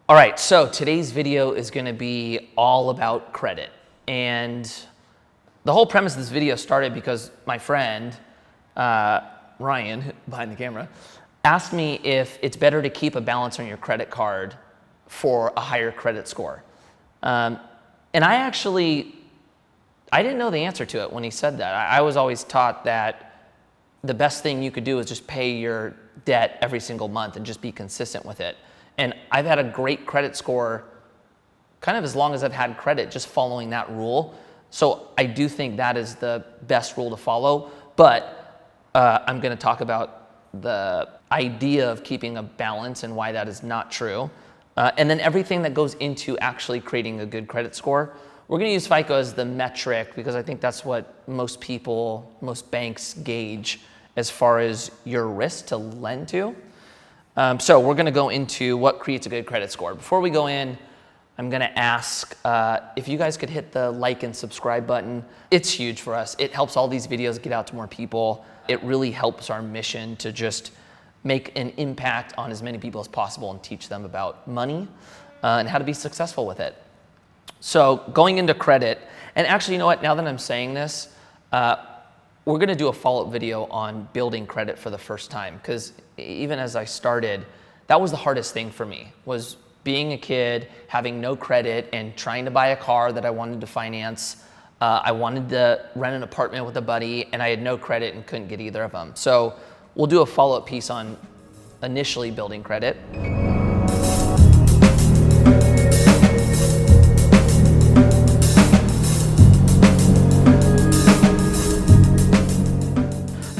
All right, so today's video is going to be all about credit. And the whole premise of this video started because my friend, Ryan, behind the camera, asked me if it's better to keep a balance on your credit card for a higher credit score. And I didn't know the answer to it when he said that. I was always taught that the best thing you could do is just pay your debt every single month and just be consistent with it. And I've had a great credit score kind of as long as I've had credit, just following that rule. So I do think that is the best rule to follow. But I'm going to talk about the idea of keeping a balance and why that is not true. And then everything that goes into actually creating a good credit score. We're going to use FICO as the metric because I think that's what most people, most banks gauge as far as your risk to lend to. So we're going to go into what creates a good credit score. Before we go in, I'm going to ask if you guys could hit the like and subscribe button. It's huge for us. It helps all these videos get out to more people. It really helps our mission to just make an impact on as many people as possible and teach them about money and how to be successful with it. So going into credit, and actually, you know what? Now that I'm saying this, we're going to do a follow-up video on building credit for the first time, because even as I started, that was the hardest thing for me, was being a kid, having no credit, and trying to buy a car that I wanted to finance. I wanted to rent an apartment with a buddy, and I had no credit and couldn't get either of them. So we'll do a follow-up piece on initially building credit.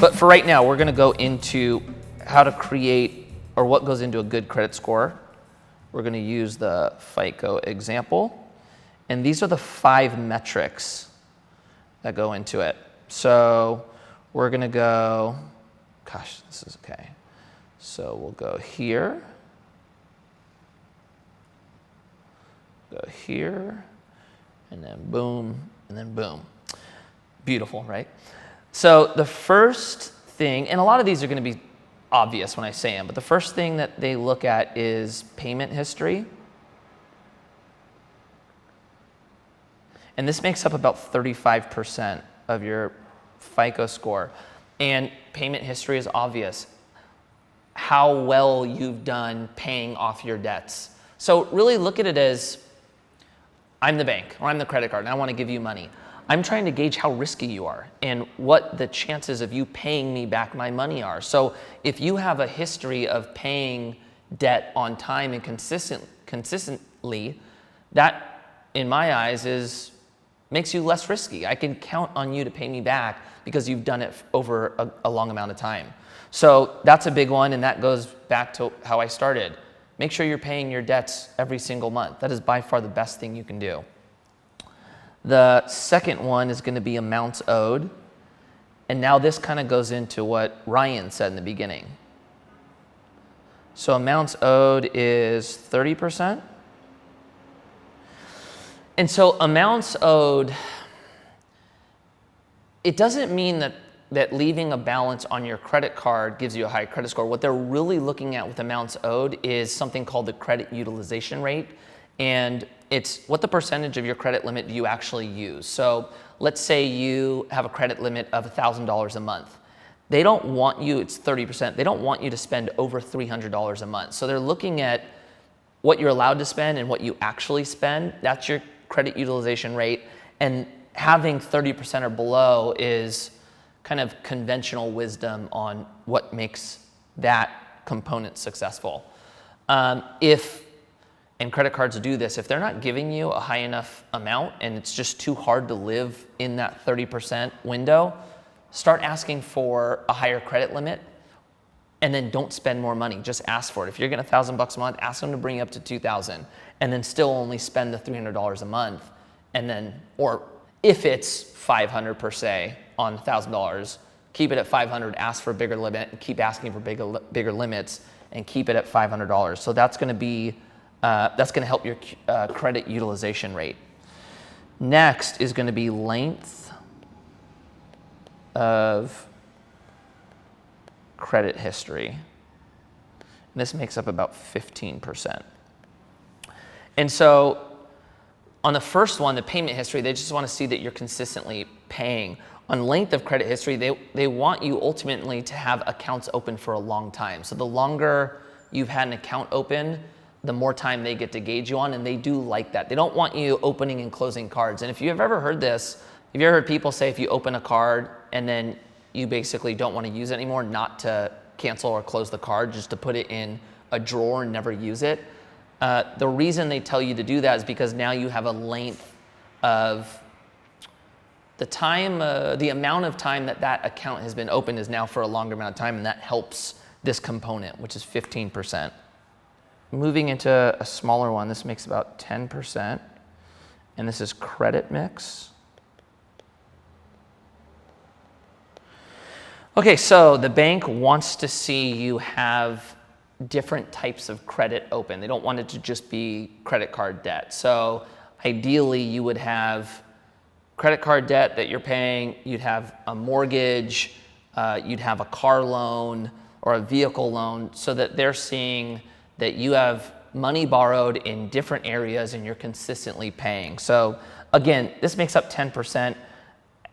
But for right now, we're going to go into how to create, or what goes into a good credit score. We're going to use the FICO example. And these are the 5 metrics that go into it. So we're going to go, gosh, this is okay. So we'll go here, and then boom. Beautiful, right? So the first thing, and a lot of these are going to be obvious when I say them, but the first thing that they look at is payment history. And this makes up about 35% of your FICO score. And payment history is obvious. How well you've done paying off your debts. So really look at it as, I'm the bank, or I'm the credit card, and I want to give you money. I'm trying to gauge how risky you are and what the chances of you paying me back my money are. So if you have a history of paying debt on time and consistently, that, in my eyes, makes you less risky. I can count on you to pay me back because you've done it over a long amount of time. So that's a big one, and that goes back to how I started. Make sure you're paying your debts every single month. That is by far the best thing you can do. The second one is going to be amounts owed. And now this kind of goes into what Ryan said in the beginning. So amounts owed is 30%. And so amounts owed, it doesn't mean that leaving a balance on your credit card gives you a high credit score. What they're really looking at with amounts owed is something called the Credit Utilization Rate. And it's what the percentage of your credit limit do you actually use. So let's say you have a credit limit of $1,000 a month. They don't want you, it's 30%, they don't want you to spend over $300 a month. So they're looking at what you're allowed to spend and what you actually spend. That's your credit utilization rate. And having 30% or below is kind of conventional wisdom on what makes that component successful. And credit cards do this, if they're not giving you a high enough amount and it's just too hard to live in that 30% window, start asking for a higher credit limit and then don't spend more money. Just ask for it. If you're getting $1,000 a month, ask them to bring you up to $2,000 and then still only spend the $300 a month. And then, or if it's $500 per se on $1,000, keep it at $500, ask for a bigger limit, and keep asking for bigger limits and keep it at $500. So that's going to be that's going to help your credit utilization rate. Next is going to be length of credit history. And this makes up about 15%. And so on the first one, the payment history, they just want to see that you're consistently paying. On length of credit history, they want you ultimately to have accounts open for a long time. So the longer you've had an account open, the more time they get to gauge you on, and they do like that. They don't want you opening and closing cards. And if you've ever heard this, have you ever heard people say if you open a card and then you basically don't want to use it anymore, not to cancel or close the card, just to put it in a drawer and never use it? The reason they tell you to do that is because now you have a length of the time, the amount of time that account has been open is now for a longer amount of time, and that helps this component, which is 15%. Moving into a smaller one, this makes about 10%, and this is credit mix. Okay, so the bank wants to see you have different types of credit open. They don't want it to just be credit card debt. So ideally you would have credit card debt that you're paying, you'd have a mortgage, you'd have a car loan or a vehicle loan, so that they're seeing that you have money borrowed in different areas and you're consistently paying. So again, this makes up 10%.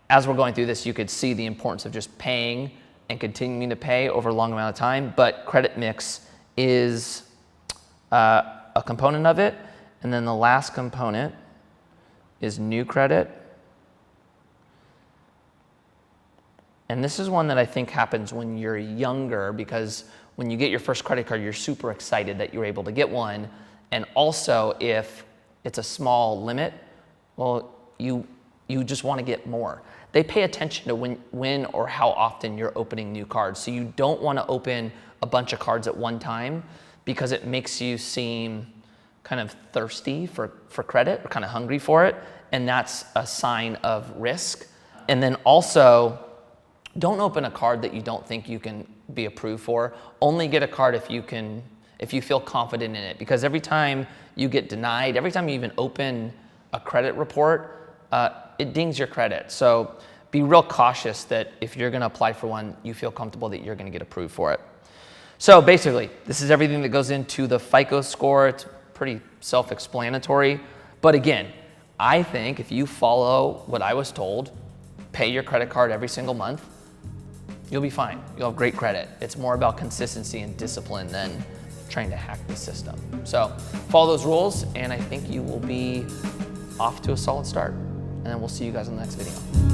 As we're going through this, you could see the importance of just paying and continuing to pay over a long amount of time, but credit mix is a component of it. And then the last component is new credit. And this is one that I think happens when you're younger, because when you get your first credit card, you're super excited that you're able to get one. And also, if it's a small limit, well, you just want to get more. They pay attention to when or how often you're opening new cards. So you don't want to open a bunch of cards at one time, because it makes you seem kind of thirsty for credit, or kind of hungry for it. And that's a sign of risk. And then also, don't open a card that you don't think you can be approved for. Only get a card if you feel confident in it. Because every time you get denied, every time you even open a credit report, it dings your credit. So be real cautious that if you're gonna apply for one, you feel comfortable that you're gonna get approved for it. So basically, this is everything that goes into the FICO score. It's pretty self-explanatory. But again, I think if you follow what I was told, pay your credit card every single month, you'll be fine. You'll have great credit. It's more about consistency and discipline than trying to hack the system. So follow those rules, and I think you will be off to a solid start. And then we'll see you guys in the next video.